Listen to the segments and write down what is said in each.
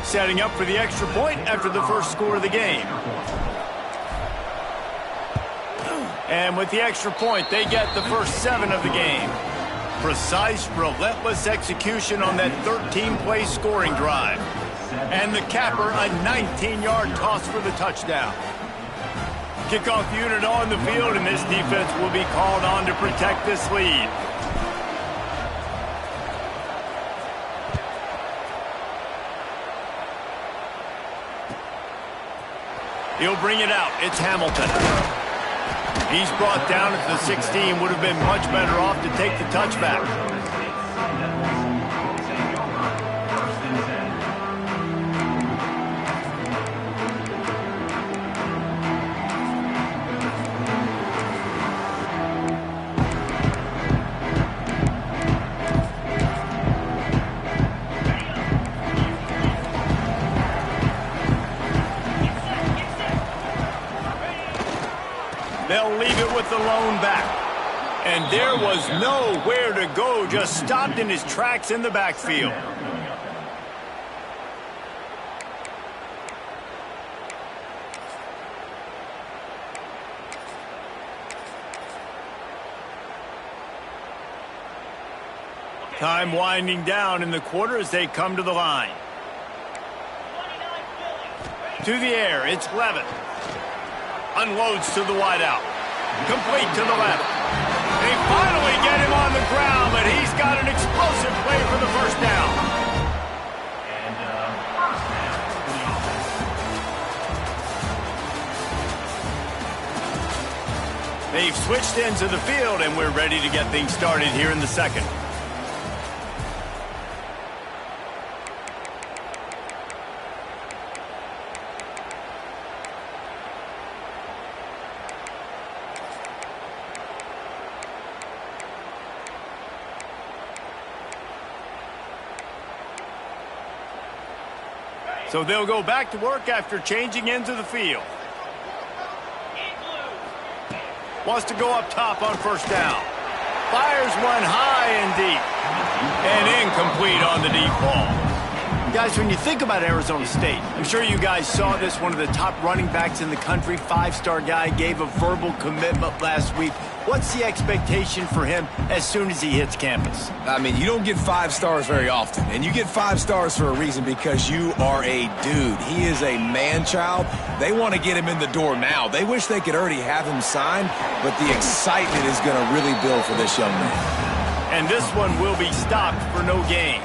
Setting up for the extra point after the first score of the game. And with the extra point, they get the first 7 of the game. Precise, relentless execution on that 13-play scoring drive. And the capper, a 19-yard toss for the touchdown. Kickoff unit on the field, and this defense will be called on to protect this lead. He'll bring it out. It's Hamilton. He's brought down at the 16. Would have been much better off to take the touchback. They'll leave it with the lone back. And there was nowhere to go, just stopped in his tracks in the backfield. Time winding down in the quarter as they come to the line. To the air, it's Levin. Unloads to the wideout. Complete to the left. They finally get him on the ground, but he's got an explosive play for the first down. They've switched into the field, and we're ready to get things started here in the second. So they'll go back to work after changing into the field. Wants to go up top on first down. Fires one high and deep. And incomplete on the deep ball. Guys, when you think about Arizona State, I'm sure you guys saw this. One of the top running backs in the country, 5-star guy, gave a verbal commitment last week. What's the expectation for him as soon as he hits campus? I mean, you don't get 5 stars very often. And you get 5 stars for a reason, because you are a dude. He is a man-child. They want to get him in the door now. They wish they could already have him signed, but the excitement is going to really build for this young man. And this one will be stopped for no gain.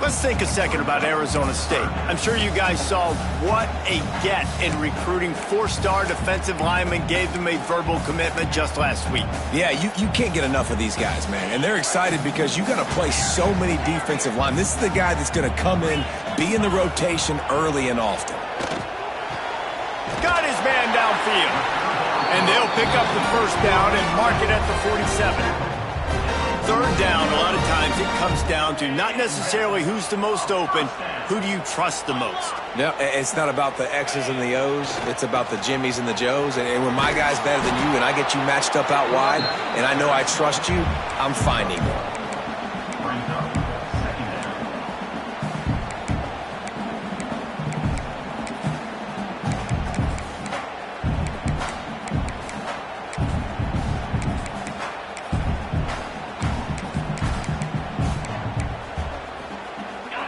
Let's think a second about Arizona State. I'm sure you guys saw what a get in recruiting. 4-star defensive linemen, gave them a verbal commitment just last week. Yeah, you can't get enough of these guys, man. And they're excited because you got to play so many defensive linemen. This is the guy that's going to come in, be in the rotation early and often. Got his man downfield. And they'll pick up the first down and mark it at the 47. Third down, a lot of times it comes down to not necessarily who's the most open, who do you trust the most? No, it's not about the X's and the O's. It's about the Jimmys and the Joes. And when my guy's better than you and I get you matched up out wide and I know I trust you, I'm finding you.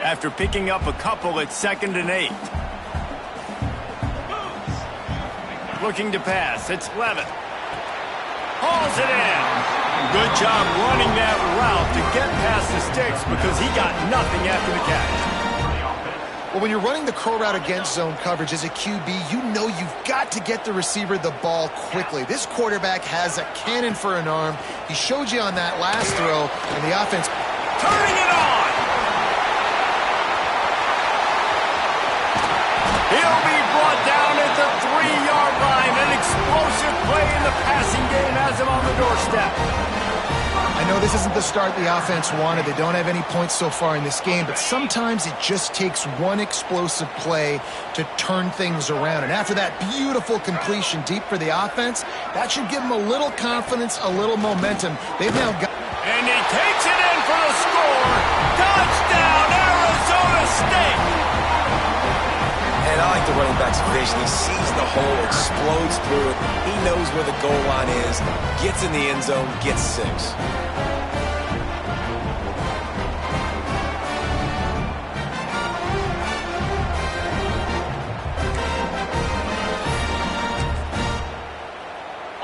After picking up a couple at 2nd and 8. Looking to pass. It's Levin. Hauls it in. Good job running that route to get past the sticks because he got nothing after the catch. Well, when you're running the curl route against zone coverage as a QB, you know you've got to get the receiver the ball quickly. This quarterback has a cannon for an arm. He showed you on that last throw, and the offense turning it on. He'll be brought down at the 3-yard line. An explosive play in the passing game has him on the doorstep. I know this isn't the start the offense wanted. They don't have any points so far in this game, but sometimes it just takes one explosive play to turn things around. And after that beautiful completion deep for the offense, that should give them a little confidence, a little momentum. They've now got... And he takes it in for the score. Touchdown, Arizona State. the running back's vision. He sees the hole, explodes through it. He knows where the goal line is, gets in the end zone, gets 6.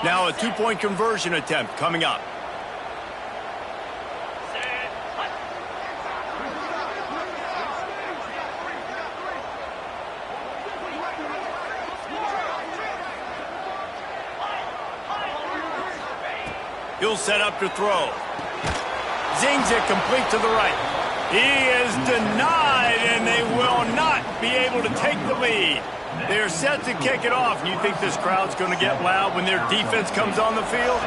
Now a two-point conversion attempt coming up. He'll set up to throw. Zings it complete to the right. He is denied, and they will not be able to take the lead. They're set to kick it off. You think this crowd's going to get loud when their defense comes on the field?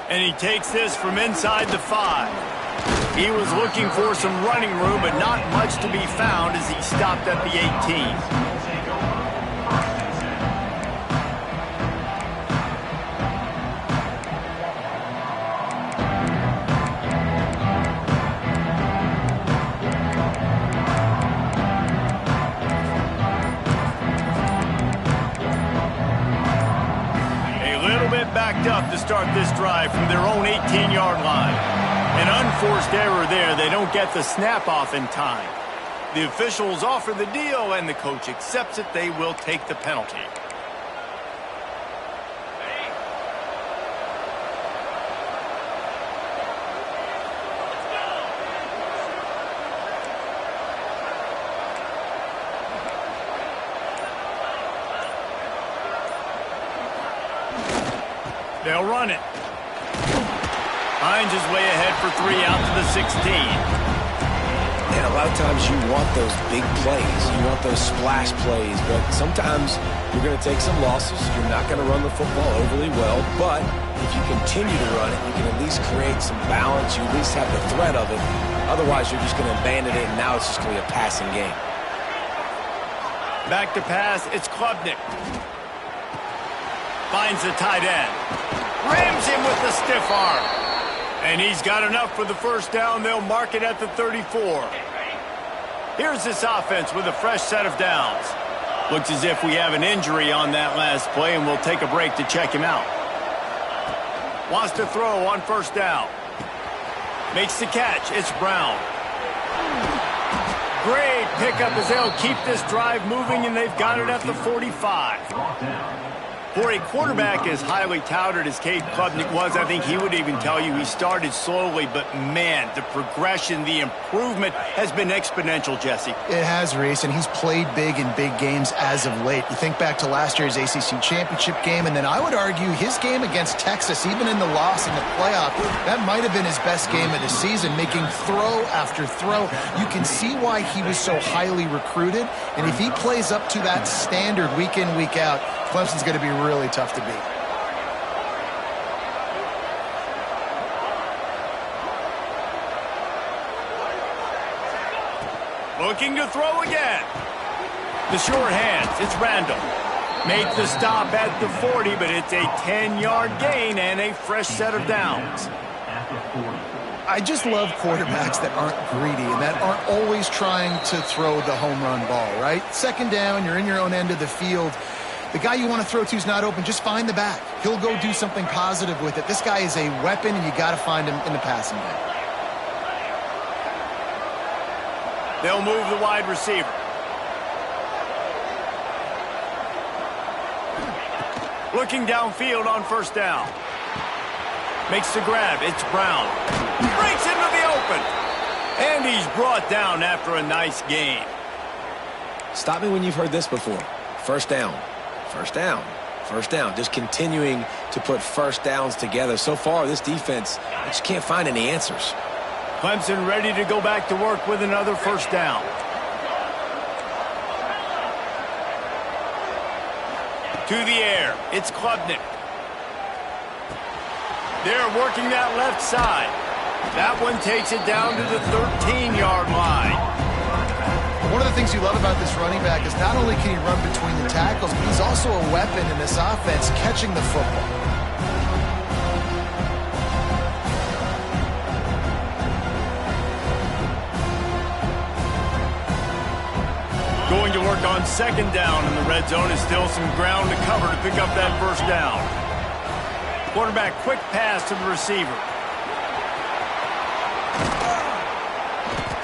And he takes this from inside the 5. He was looking for some running room, but not much to be found as he stopped at the 18. Backed up to start this drive from their own 18-yard line. An unforced error there. They don't get the snap off in time. The officials offer the deal, and the coach accepts it. They will take the penalty. They'll run it. Hines is way ahead for 3 out to the 16. And a lot of times you want those big plays. You want those splash plays. But sometimes you're going to take some losses. You're not going to run the football overly well. But if you continue to run it, you can at least create some balance. You at least have the threat of it. Otherwise, you're just going to abandon it, and now it's just going to be a passing game. Back to pass. It's Klubnik. Finds the tight end. Rams him with the stiff arm. And he's got enough for the first down. They'll mark it at the 34. Here's this offense with a fresh set of downs. Looks as if we have an injury on that last play, and we'll take a break to check him out. Wants to throw on first down. Makes the catch. It's Brown. Great pickup as they'll keep this drive moving, and they've got it at the 45. For a quarterback as highly touted as Cade Klubnik was, I think he would even tell you he started slowly, but man, the progression, the improvement has been exponential, Jesse. It has, Reese, and he's played big in big games as of late. You think back to last year's ACC championship game, and then I would argue his game against Texas, even in the loss in the playoff, that might have been his best game of the season, making throw after throw. You can see why he was so highly recruited, and if he plays up to that standard week in, week out, Clemson's going to be really tough to beat. Looking to throw again. The short hands. It's Randall. Made the stop at the 40, but it's a 10-yard gain and a fresh set of downs. I just love quarterbacks that aren't greedy and that aren't always trying to throw the home run ball, right? Second down, you're in your own end of the field. The guy you want to throw to is not open. Just find the back. He'll go do something positive with it. This guy is a weapon, and you got to find him in the passing game. They'll move the wide receiver. Looking downfield on first down. Makes the grab. It's Brown. Breaks into the open. And he's brought down after a nice gain. Stop me when you've heard this before. First down. First down, first down. Just continuing to put first downs together. So far, this defense, I just can't find any answers. Clemson ready to go back to work with another first down. To the air, it's Klubnik. They're working that left side. That one takes it down to the 13-yard line. One of the things you love about this running back is not only can he run between the tackles, but he's also a weapon in this offense catching the football. work on second down, and the red zone is still some ground to cover to pick up that first down. Quarterback quick pass to the receiver.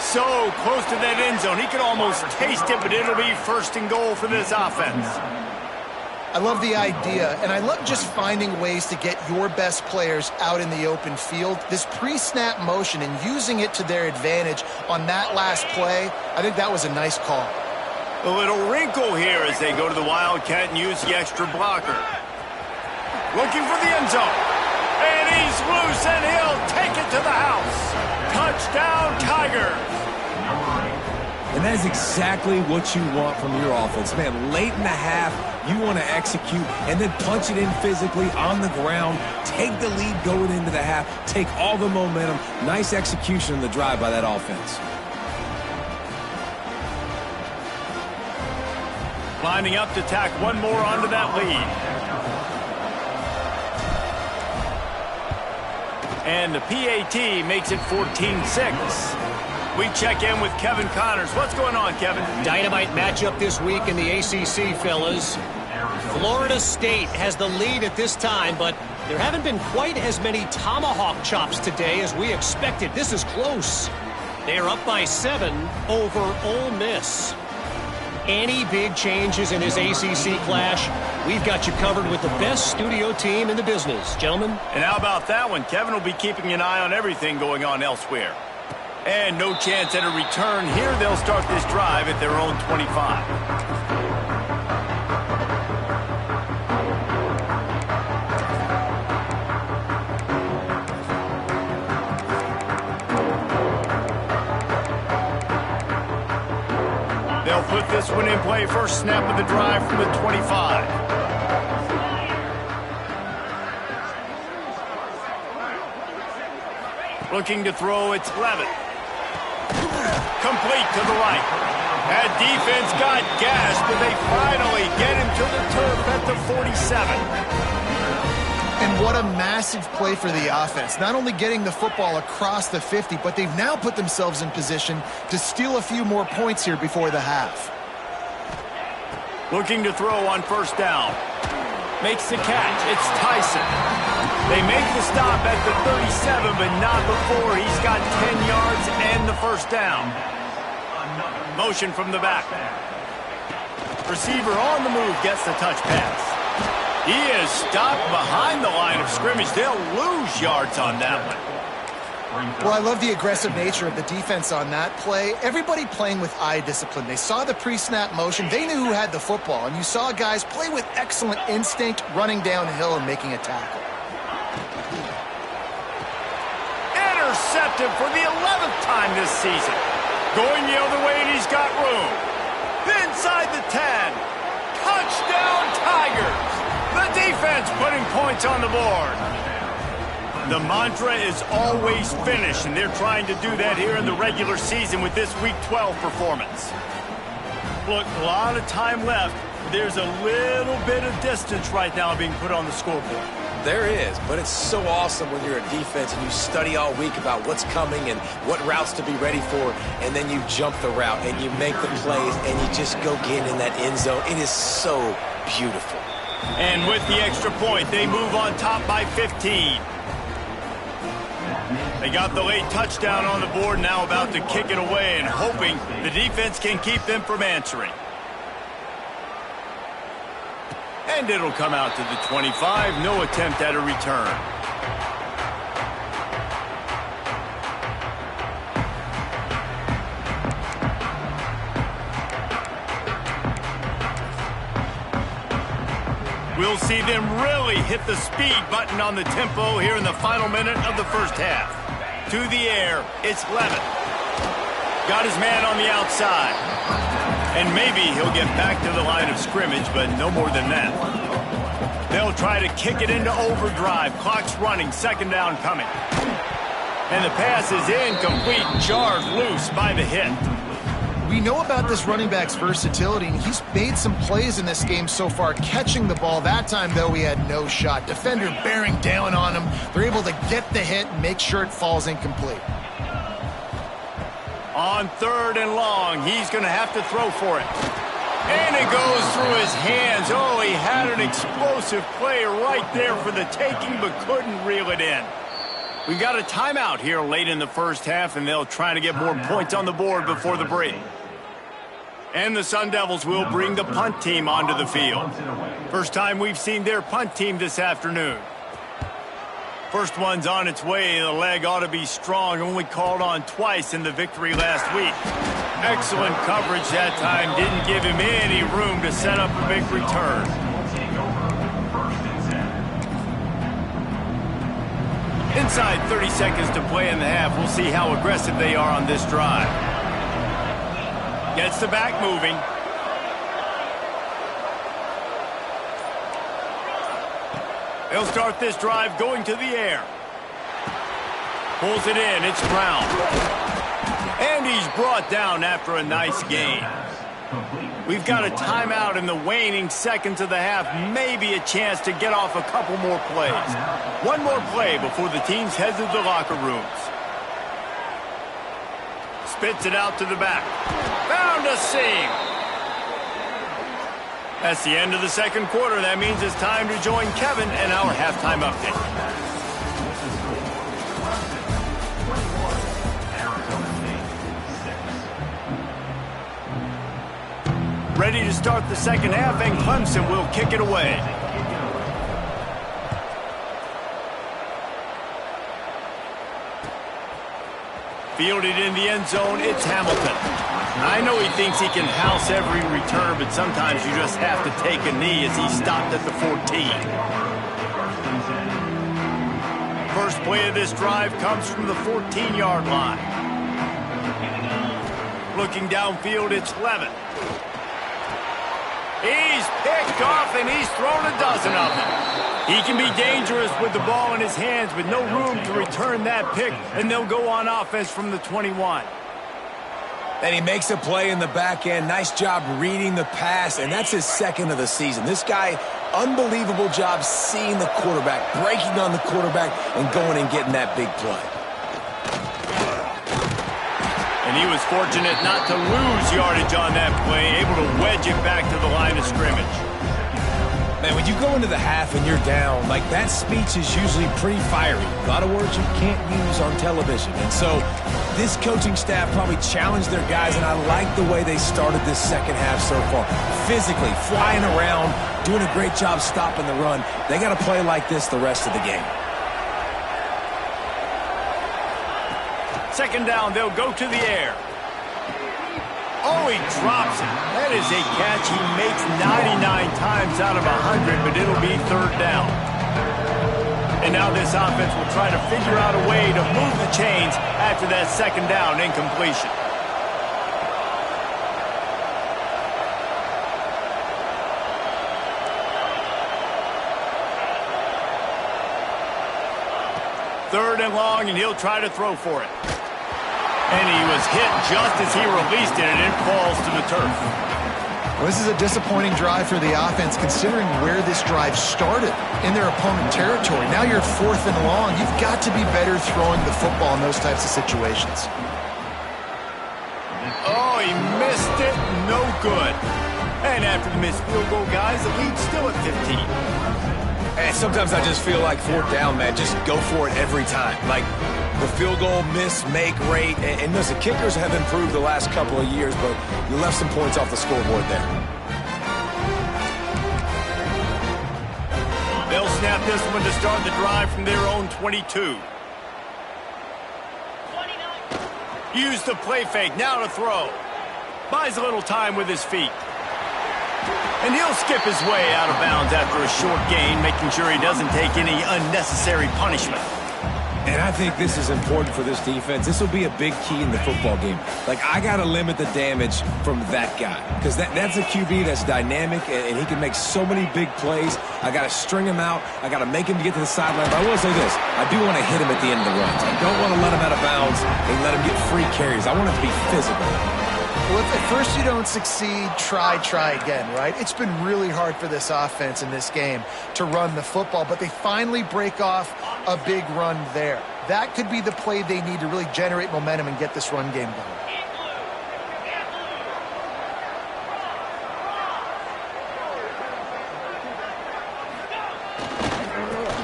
So close to that end zone. He could almost taste it, but it'll be first and goal for this offense. I love the idea, and I love just finding ways to get your best players out in the open field. This pre-snap motion and using it to their advantage on that last play, I think that was a nice call. A little wrinkle here as they go to the Wildcat and use the extra blocker. Looking for the end zone. And he's loose, and he'll take it to the house. Touchdown, Tigers. And that is exactly what you want from your offense. Man, late in the half, you want to execute and then punch it in physically on the ground, take the lead going into the half, take all the momentum. Nice execution on the drive by that offense. Lining up to tack one more onto that lead. And the PAT makes it 14-6. We check in with Kevin Connors. What's going on, Kevin? Dynamite matchup this week in the ACC, fellas. Florida State has the lead at this time, but there haven't been quite as many tomahawk chops today as we expected. This is close. They are up by 7 over Ole Miss. Any big changes in this ACC clash, we've got you covered with the best studio team in the business, gentlemen. And how about that one? Kevin will be keeping an eye on everything going on elsewhere. And no chance at a return here. They'll start this drive at their own 25. They'll put this one in play. First snap of the drive from the 25. Looking to throw, it's Levitt. Complete to the right. That defense got gashed, but they finally get him to the turf at the 47. And what a massive play for the offense. Not only getting the football across the 50, but they've now put themselves in position to steal a few more points here before the half. Looking to throw on first down. Makes the catch. It's Tyson. They make the stop at the 37, but not before he's got 10 yards and the first down. Motion from the back. Receiver on the move gets the touch pass. He is stopped behind the line of scrimmage. They'll lose yards on that one. Well, I love the aggressive nature of the defense on that play. Everybody playing with eye discipline. They saw the pre-snap motion. They knew who had the football. And you saw guys play with excellent instinct, running downhill and making a tackle. Intercepted for the 11th time this season. Going the other way, and he's got room. Inside the 10. Touchdown, Tigers. The defense putting points on the board. The mantra is always finish, and they're trying to do that here in the regular season with this Week 12 performance. Look, a lot of time left. There's a little bit of distance right now being put on the scoreboard. There is, but it's so awesome when you're a defense and you study all week about what's coming and what routes to be ready for, and then you jump the route and you make the plays and you just go get in that end zone. It is so beautiful. And with the extra point, they move on top by 15. They got the late touchdown on the board, now about to kick it away and hoping the defense can keep them from answering. And it'll come out to the 25. No attempt at a return. We'll see them really hit the speed button on the tempo here in the final minute of the first half. To the air, it's Levitt. Got his man on the outside. And maybe he'll get back to the line of scrimmage, but no more than that. They'll try to kick it into overdrive. Clock's running, second down coming. And the pass is incomplete, jarred loose by the hit. We know about this running back's versatility, and he's made some plays in this game so far, catching the ball. That time, though, he had no shot. Defender bearing down on him. They're able to get the hit and make sure it falls incomplete. On third and long, he's going to have to throw for it. And it goes through his hands. Oh, he had an explosive play right there for the taking, but couldn't reel it in. We got a timeout here late in the first half, and they'll try to get more points on the board before the break. And the Sun Devils will bring the punt team onto the field. First time we've seen their punt team this afternoon. First one's on its way. The leg ought to be strong. Only called on twice in the victory last week. Excellent coverage that time. Didn't give him any room to set up a big return. Inside 30 seconds to play in the half. We'll see how aggressive they are on this drive. Gets the back moving. They'll start this drive going to the air. Pulls it in. It's Brown. And he's brought down after a nice gain. We've got a timeout in the waning seconds of the half. Maybe a chance to get off a couple more plays. One more play before the teams head to the locker rooms. Spits it out to the back. Found a seam. That's the end of the second quarter. That means it's time to join Kevin and our halftime update. Ready to start the second half, and Clemson will kick it away. Fielded in the end zone, it's Hamilton. I know he thinks he can house every return, but sometimes you just have to take a knee as he stopped at the 14. First play of this drive comes from the 14-yard line. Looking downfield, it's Levin. He's picked off, and he's thrown a dozen of them. He can be dangerous with the ball in his hands, but no room to return that pick, and they'll go on offense from the 21. And he makes a play in the back end. Nice job reading the pass, and that's his second of the season. This guy, unbelievable job seeing the quarterback, breaking on the quarterback, and going and getting that big play. And he was fortunate not to lose yardage on that play, able to wedge it back to the line of scrimmage. Man, when you go into the half and you're down, like that speech is usually pretty fiery. A lot of words you can't use on television. And so this coaching staff probably challenged their guys, and I like the way they started this second half so far. Physically, flying around, doing a great job stopping the run. They got to play like this the rest of the game. Second down, they'll go to the air. Oh, he drops it. That is a catch he makes 99 times out of 100, but it'll be third down. And now this offense will try to figure out a way to move the chains after that second down incompletion. Third and long, and he'll try to throw for it. And he was hit just as he released it, and it falls to the turf. Well, this is a disappointing drive for the offense, considering where this drive started in their opponent territory. Now you're fourth and long. You've got to be better throwing the football in those types of situations. Oh, he missed it. No good. And after the missed field goal, guys, the lead's still at 15. And sometimes I just feel like fourth down, man, just go for it every time. Like the field goal miss, make rate. And listen, kickers have improved the last couple of years, but you left some points off the scoreboard there. They'll snap this one to start the drive from their own 22. Use the play fake, now to throw. Buys a little time with his feet. And he'll skip his way out of bounds after a short gain, making sure he doesn't take any unnecessary punishment. And I think this is important for this defense. This will be a big key in the football game. Like, I got to limit the damage from that guy, because that's a QB that's dynamic, and he can make so many big plays. I got to string him out. I got to make him get to the sideline. But I will say this. I do want to hit him at the end of the runs. I don't want to let him out of bounds and let him get free carries. I want it to be physical. Well, if at first you don't succeed, try again, right? It's been really hard for this offense in this game to run the football, but they finally break off a big run there. That could be the play they need to really generate momentum and get this run game going.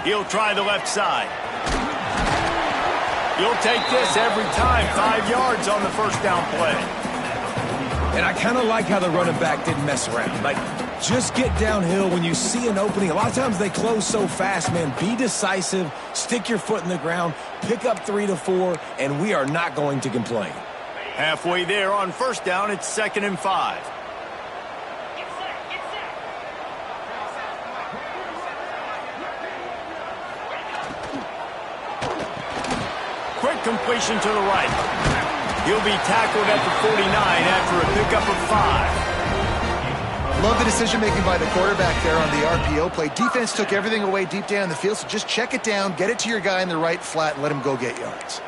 He'll try the left side. He'll take this every time. 5 yards on the first down play. And I kind of like how the running back didn't mess around. Like, just get downhill when you see an opening. A lot of times they close so fast, man. Be decisive, stick your foot in the ground, pick up 3 to 4, and we are not going to complain. Halfway there on first down, it's 2nd and 5. Quick completion to the right. He'll be tackled at the 49 after a pickup of 5. Love the decision-making by the quarterback there on the RPO play. Defense took everything away deep down the field, so just check it down, get it to your guy in the right flat, and let him go get yards.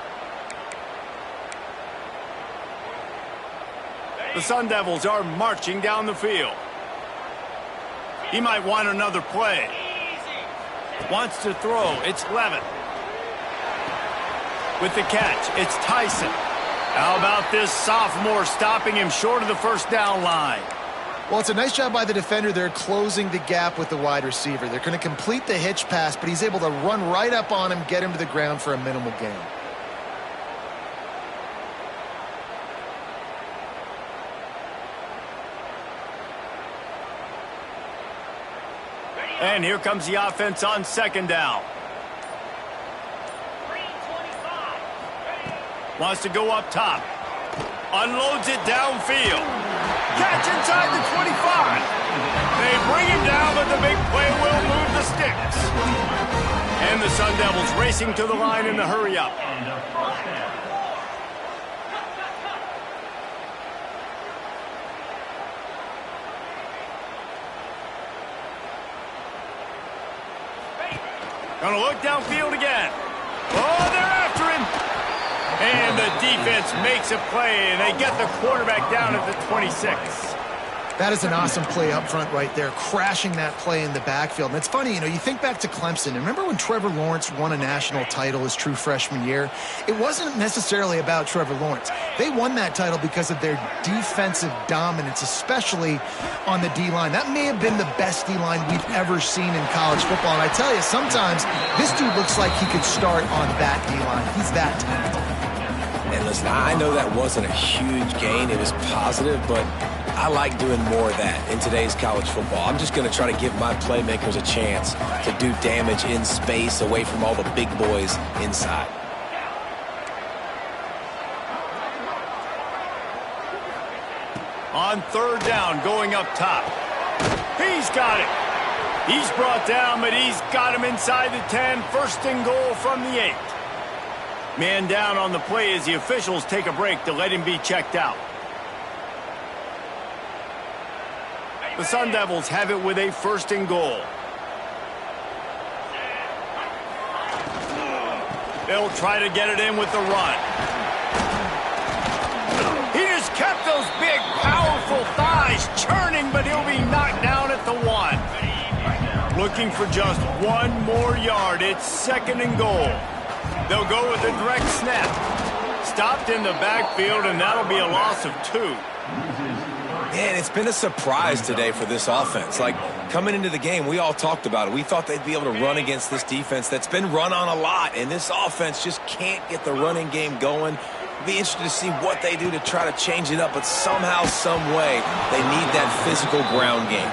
The Sun Devils are marching down the field. He might want another play. Wants to throw. It's Levitt. With the catch, it's Tyson. How about this sophomore stopping him short of the first down line? Well, it's a nice job by the defender there closing the gap with the wide receiver. They're going to complete the hitch pass, but he's able to run right up on him, get him to the ground for a minimal gain. And here comes the offense on 2nd down. Wants to go up top. Unloads it downfield. Catch inside the 25. They bring him down, but the big play will move the sticks. And the Sun Devils racing to the line in the hurry-up. Gonna look downfield again. Oh, they're after him. And the defense makes a play, and they get the quarterback down at the 26. That is an awesome play up front right there, crashing that play in the backfield. And it's funny, you think back to Clemson. Remember when Trevor Lawrence won a national title his true freshman year? It wasn't necessarily about Trevor Lawrence. They won that title because of their defensive dominance, especially on the D-line. That may have been the best D-line we've ever seen in college football. And I tell you, sometimes this dude looks like he could start on that D-line. He's that talented. And listen, I know that wasn't a huge gain. It was positive, but I like doing more of that in today's college football. I'm just going to try to give my playmakers a chance to do damage in space away from all the big boys inside. On 3rd down, going up top. He's got it. He's brought down, but he's got him inside the 10. 1st and goal from the 8. Man down on the play as the officials take a break to let him be checked out. The Sun Devils have it with a 1st and goal. They'll try to get it in with the run. He just kept those big, powerful thighs churning, but he'll be knocked down at the 1. Looking for just 1 more yard. It's 2nd and goal. They'll go with a direct snap. Stopped in the backfield, and that'll be a loss of 2. Man, it's been a surprise today for this offense. Like, coming into the game, we all talked about it. We thought they'd be able to run against this defense that's been run on a lot, and this offense just can't get the running game going. Be interested to see what they do to try to change it up, but somehow, some way, they need that physical ground game.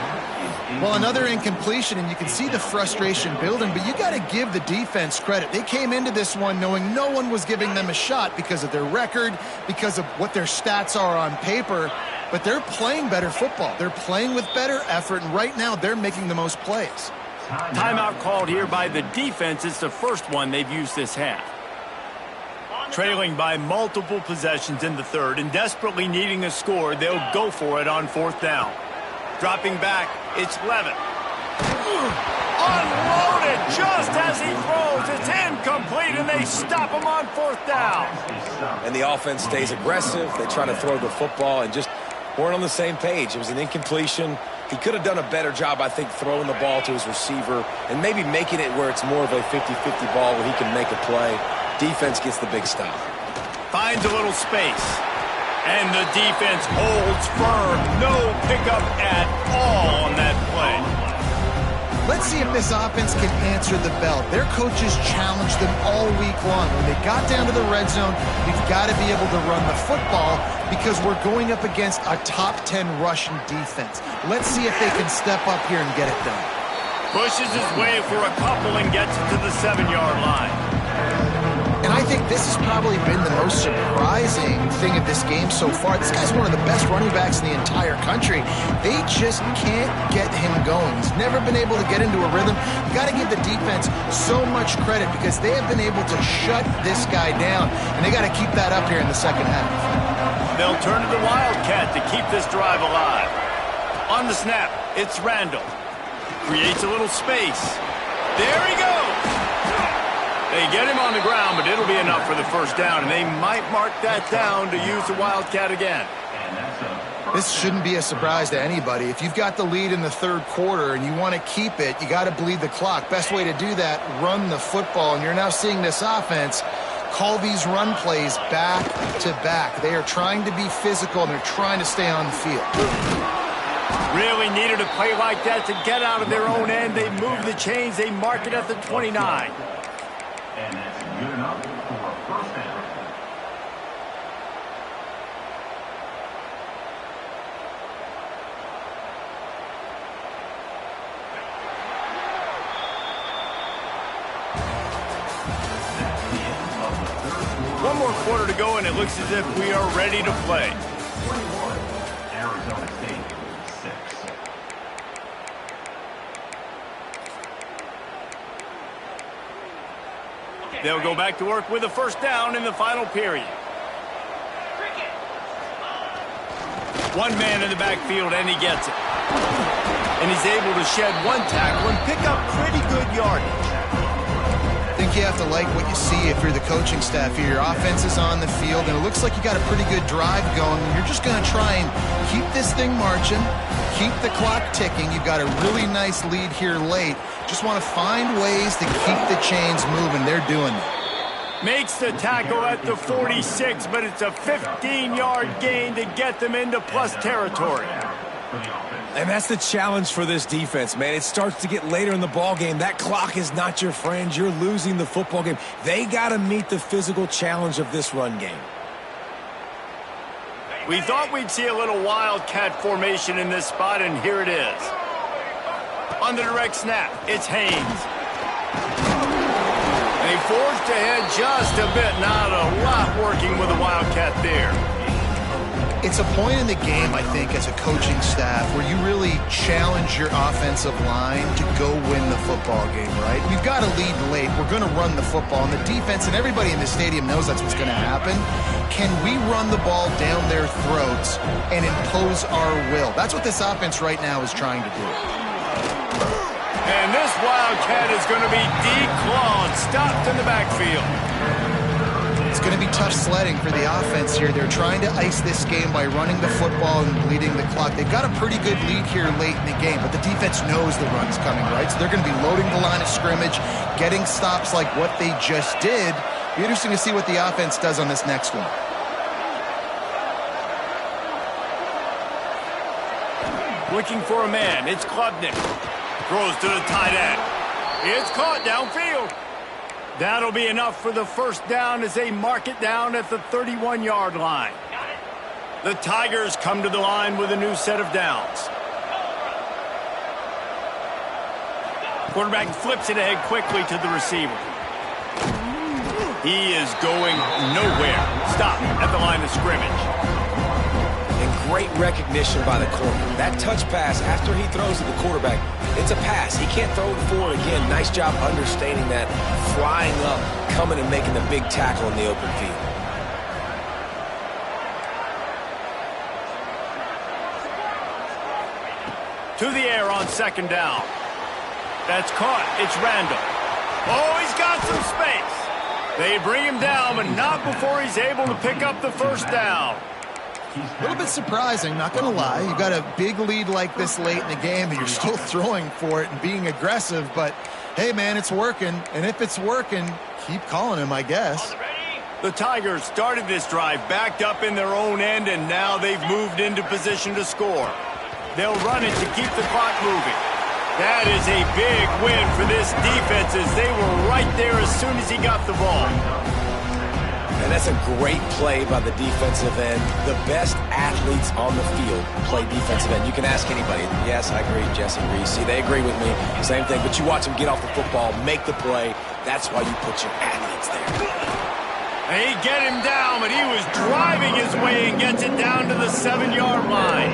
Well, another incompletion, and you can see the frustration building, but you got to give the defense credit. They came into this one knowing no one was giving them a shot because of their record, because of what their stats are on paper, but they're playing better football. They're playing with better effort, and right now they're making the most plays. Timeout called here by the defense. It's the first one they've used this half. Trailing by multiple possessions in the 3rd and desperately needing a score, they'll go for it on 4th down. Dropping back, it's Levitt. Unloaded just as he throws. It's incomplete, and they stop him on 4th down. And the offense stays aggressive. They try to throw the football and just weren't on the same page. It was an incompletion. He could have done a better job, I think, throwing the ball to his receiver and maybe making it where it's more of a 50-50 ball where he can make a play. Defense gets the big stop. Finds a little space. And the defense holds firm. No pickup at all on that play. Let's see if this offense can answer the bell. Their coaches challenged them all week long. When they got down to the red zone, we've got to be able to run the football because we're going up against a top 10 Russian defense. Let's see if they can step up here and get it done. Pushes his way for a couple and gets it to the 7-yard line. And I think this has probably been the most surprising thing of this game so far. This guy's one of the best running backs in the entire country. They just can't get him going. He's never been able to get into a rhythm. You got to give the defense so much credit because they have been able to shut this guy down, and they got to keep that up here in the second half. They'll turn to the Wildcat to keep this drive alive. On the snap, it's Randall. Creates a little space. There he goes. They get him on the ground, but it'll be enough for the first down, and they might mark that down to use the Wildcat again. This shouldn't be a surprise to anybody. If you've got the lead in the third quarter and you want to keep it, you got to bleed the clock. Best way to do that, run the football, and you're now seeing this offense call these run plays back to back. They are trying to be physical, and they're trying to stay on the field. Really needed a play like that to get out of their own end. They move the chains. They mark it at the 29. And that's good enough for a first down. One more quarter to go, and it looks as if we are ready to play. 21, Arizona State, 6. They'll go back to work with a first down in the final period. One man in the backfield, and he gets it. And he's able to shed one tackle and pick up pretty good yardage. I think you have to like what you see if you're the coaching staff here. Your offense is on the field, and it looks like you got a pretty good drive going. You're just going to try and keep this thing marching, keep the clock ticking. You've got a really nice lead here late. Just want to find ways to keep the chains moving. They're doing it. Makes the tackle at the 46, but it's a 15-yard gain to get them into plus territory. And that's the challenge for this defense, man. It starts to get later in the ball game. That clock is not your friend. You're losing the football game. They got to meet the physical challenge of this run game. We thought we'd see a little Wildcat formation in this spot, and here it is. On the direct snap, it's Haynes. And he forged ahead just a bit. Not a lot working with the Wildcat there. It's a point in the game, I think, as a coaching staff where you really challenge your offensive line to go win the football game, right? We've got to lead late. We're going to run the football, and the defense and everybody in the stadium knows that's what's going to happen. Can we run the ball down their throats and impose our will? That's what this offense right now is trying to do. And this Wildcat is going to be declawed, stopped in the backfield. It's going to be tough sledding for the offense here. They're trying to ice this game by running the football and bleeding the clock. They've got a pretty good lead here late in the game, but the defense knows the run's coming, right? So they're going to be loading the line of scrimmage, getting stops like what they just did. Be interesting to see what the offense does on this next one. Looking for a man. It's Klubnik. Throws to the tight end. It's caught downfield. That'll be enough for the first down as they mark it down at the 31-yard line. The Tigers come to the line with a new set of downs. Quarterback flips it ahead quickly to the receiver. He is going nowhere. Stop at the line of scrimmage. And great recognition by the corner. That touch pass after he throws to the quarterback, it's a pass. He can't throw it forward again. Nice job understanding that, flying up, coming and making the big tackle in the open field. To the air on second down. That's caught. It's Randall. Oh, he's got some space. They bring him down, but not before he's able to pick up the first down. A little bit surprising, not going to lie. You've got a big lead like this late in the game, and you're still throwing for it and being aggressive. But, hey, man, it's working. And if it's working, keep calling him, I guess. The Tigers started this drive backed up in their own end, and now they've moved into position to score. They'll run it to keep the clock moving. That is a big win for this defense as they were right there as soon as he got the ball. And that's a great play by the defensive end. The best athletes on the field play defensive end. You can ask anybody. Yes, I agree. Jesse agrees. See, they agree with me. Same thing. But you watch them get off the football, make the play. That's why you put your athletes there. He get him down, but he was driving his way and gets it down to the 7-yard line.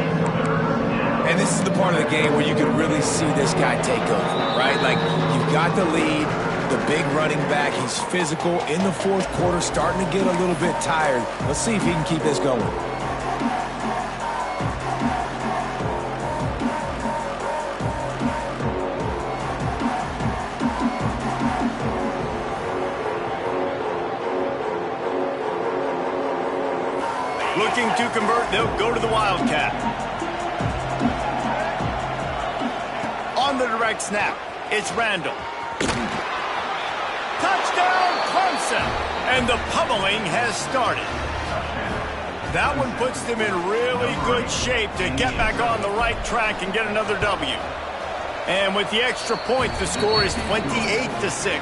And this is the part of the game where you can really see this guy take over, right? Like, you've got the lead. The big running back, he's physical in the fourth quarter, starting to get a little bit tired. Let's see if he can keep this going. Looking to convert, they'll go to the Wildcat. On the direct snap, it's Randall. Touchdown, Clemson! And the pummeling has started. That one puts them in really good shape to get back on the right track and get another W. And with the extra point, the score is 28-6.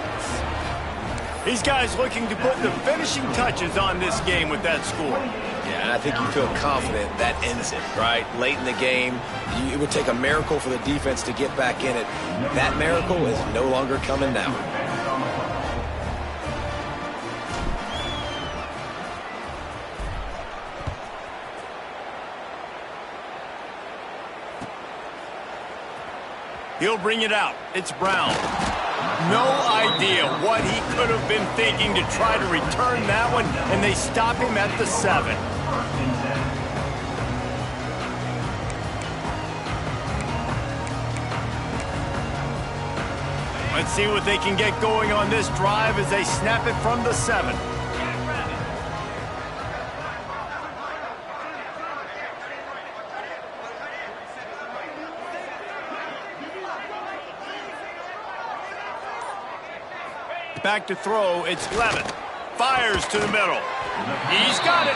These guys looking to put the finishing touches on this game with that score. Yeah, and I think you feel confident that ends it, right? Late in the game, it would take a miracle for the defense to get back in it. That miracle is no longer coming now. He'll bring it out. It's Brown. No idea what he could have been thinking to try to return that one, and they stop him at the 7. Let's see what they can get going on this drive as they snap it from the 7. Back to throw, it's Levin. Fires to the middle. He's got it.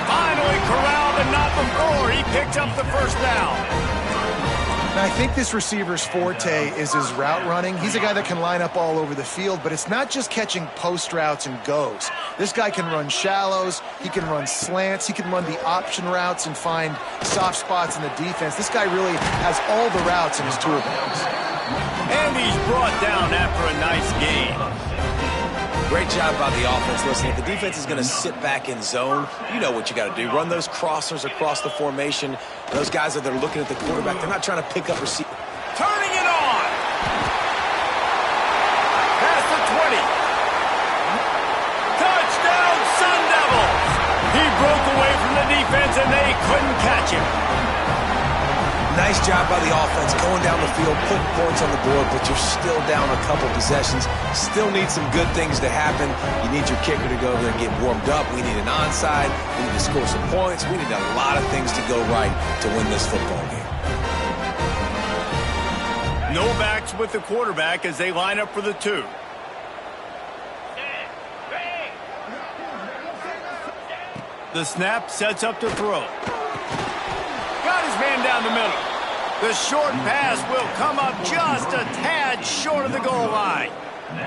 Finally corralled, but not before. He picked up the first down. Now, I think this receiver's forte is his route running. He's a guy that can line up all over the field, but it's not just catching post routes and goes. This guy can run shallows, he can run slants, he can run the option routes and find soft spots in the defense. This guy really has all the routes in his toolbox. And he's brought down after a nice gain. Great job by the offense. Listen, if the defense is going to sit back in zone, you know what you got to do. Run those crossers across the formation. Those guys that are looking at the quarterback, they're not trying to pick up receiver. Turning it on. Past the 20. Touchdown, Sun Devils. He broke away from the defense, and they couldn't catch him. Nice job by the offense going down the field, putting points on the board, but you're still down a couple possessions. Still need some good things to happen. You need your kicker to go over there and get warmed up. We need an onside. We need to score some points. We need a lot of things to go right to win this football game. No backs with the quarterback as they line up for the 2. The snap sets up to throw. Got his man down the middle. The short pass will come up just a tad short of the goal line.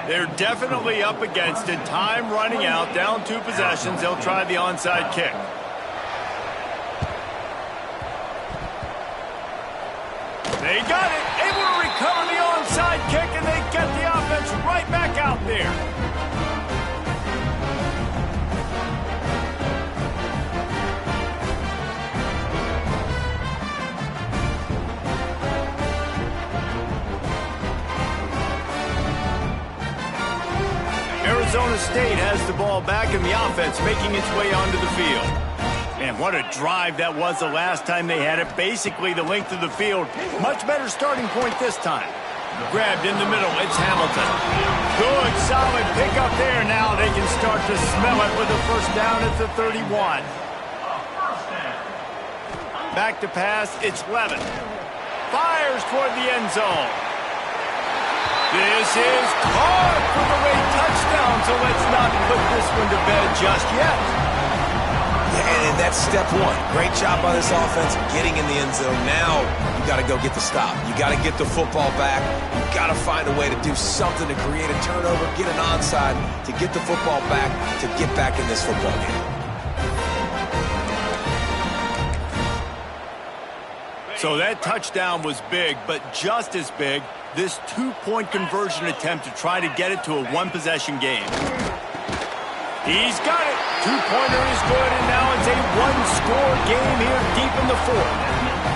They're definitely up against it. Time running out. Down 2 possessions. They'll try the onside kick. They got it. Able to recover the onside kick, and they get the offense right back out there. Arizona State has the ball back in the offense, making its way onto the field. And what a drive that was the last time they had it. Basically the length of the field. Much better starting point this time. Grabbed in the middle, it's Hamilton. Good, solid pickup there. Now they can start to smell it with a first down at the 31. Back to pass, it's Levin. Fires toward the end zone. This is caught for the late touchdown, so let's not put this one to bed just yet. Yeah, And that's step one. Great job by this offense getting in the end zone. Now you got to go get the stop. You got to get the football back. You got to find a way to do something to create a turnover, get an onside, to get the football back, to get back in this football game. So that touchdown was big, but just as big, this two-point conversion attempt to try to get it to a one-possession game. He's got it. Two-pointer is good, and now it's a one-score game here deep in the fourth.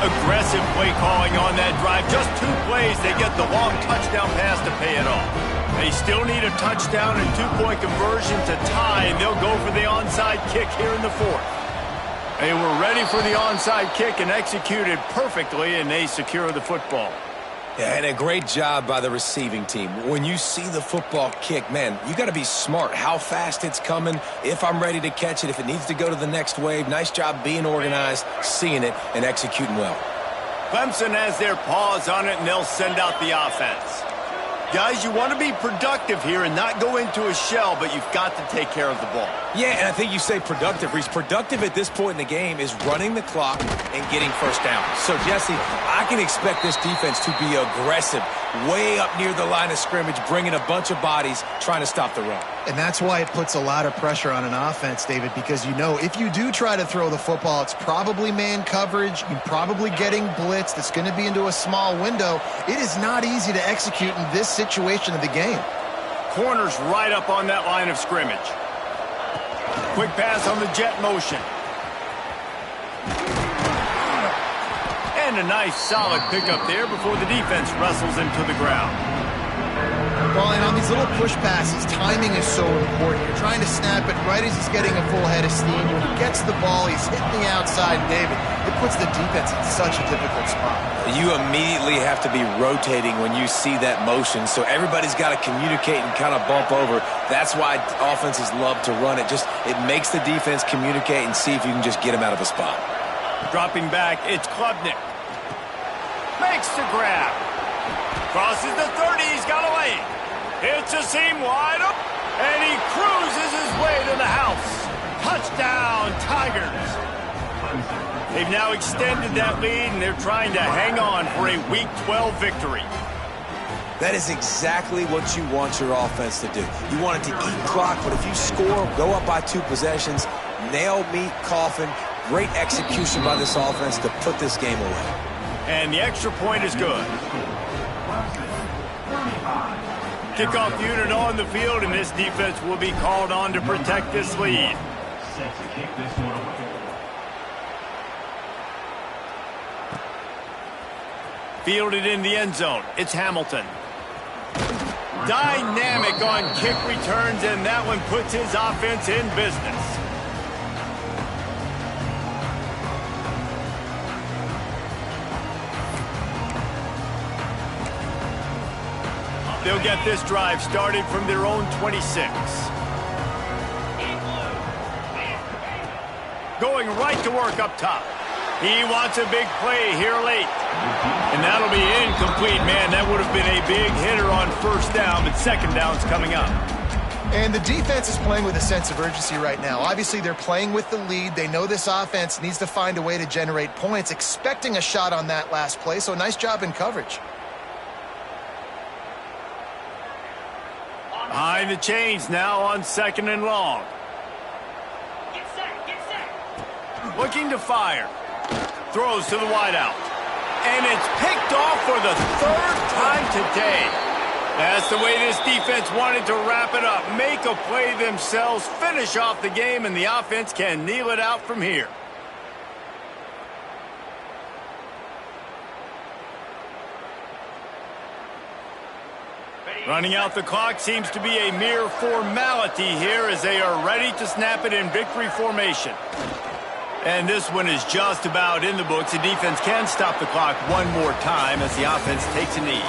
Aggressive play calling on that drive. Just 2 plays, they get the long touchdown pass to pay it off. They still need a touchdown and two-point conversion to tie, and they'll go for the onside kick here in the fourth. They were ready for the onside kick and executed perfectly, and they secure the football. Yeah, and a great job by the receiving team. When you see the football kick, man, you got to be smart how fast it's coming, if I'm ready to catch it, if it needs to go to the next wave. Nice job being organized, seeing it, and executing well. Clemson has their paws on it, and they'll send out the offense. Guys, you want to be productive here and not go into a shell, but you've got to take care of the ball. Yeah, and I think you say productive. Reese, productive at this point in the game is running the clock and getting first down. So, Jesse, I can expect this defense to be aggressive, way up near the line of scrimmage, bringing a bunch of bodies, trying to stop the run. And that's why it puts a lot of pressure on an offense, David, because you know if you do try to throw the football, it's probably man coverage. You're probably getting blitzed. It's going to be into a small window. It is not easy to execute in this situation of the game. Corners right up on that line of scrimmage. Quick pass on the jet motion. And a nice solid pickup there before the defense wrestles him to the ground. Well, and on these little push passes, timing is so important. You're trying to snap it right as he's getting a full head of steam. When he gets the ball, he's hitting the outside, David. It puts the defense in such a difficult spot. You immediately have to be rotating when you see that motion, so everybody's got to communicate and kind of bump over. That's why offenses love to run it. It makes the defense communicate and see if you can just get him out of a spot. Dropping back, it's Klubnik. Makes the grab. Crosses the 30, he's got away. Hits a seam wide up, and he cruises his way to the house. Touchdown, Tigers. They've now extended that lead, and they're trying to hang on for a Week 12 victory. That is exactly what you want your offense to do. You want it to eat clock, but if you score, go up by 2 possessions, nail, meet, coffin, great execution by this offense to put this game away. And the extra point is good. Kickoff unit on the field, and this defense will be called on to protect this lead. Set to kick this one away. Fielded in the end zone. It's Hamilton. Dynamic on kick returns, and that one puts his offense in business. They'll get this drive started from their own 26. Going right to work up top. He wants a big play here late. And that'll be incomplete. Man, that would have been a big hitter on first down, but second down's coming up. And the defense is playing with a sense of urgency right now. Obviously, they're playing with the lead. They know this offense needs to find a way to generate points, expecting a shot on that last play, so nice job in coverage. Behind the chains now on 2nd and long. Get set. Looking to fire. Throws to the wideout. And it's picked off for the 3rd time today. That's the way this defense wanted to wrap it up. Make a play themselves, finish off the game, and the offense can kneel it out from here. Running out the clock seems to be a mere formality here as they are ready to snap it in victory formation. And this one is just about in the books. The defense can stop the clock one more time as the offense takes a knee.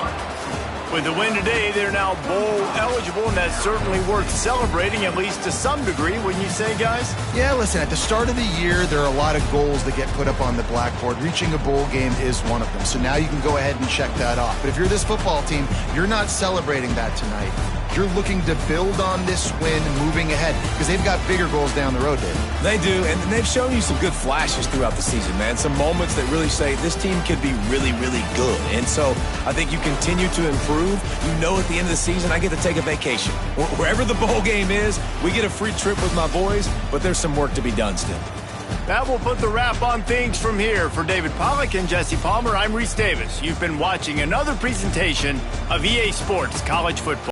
With the win today, they're now bowl eligible, and that's certainly worth celebrating, at least to some degree, wouldn't you say, guys? Yeah, listen, at the start of the year, there are a lot of goals that get put up on the blackboard. Reaching a bowl game is one of them. So now you can go ahead and check that off. But if you're this football team, you're not celebrating that tonight. you're looking to build on this win moving ahead because they've got bigger goals down the road, Dave. They do, and they've shown you some good flashes throughout the season, man. Some moments that really say this team could be really, really good. And so I think you continue to improve. You know at the end of the season, I get to take a vacation. Wherever the bowl game is, we get a free trip with my boys, but there's some work to be done still. That will put the wrap on things from here. For David Pollack and Jesse Palmer, I'm Reese Davis. You've been watching another presentation of EA Sports College Football.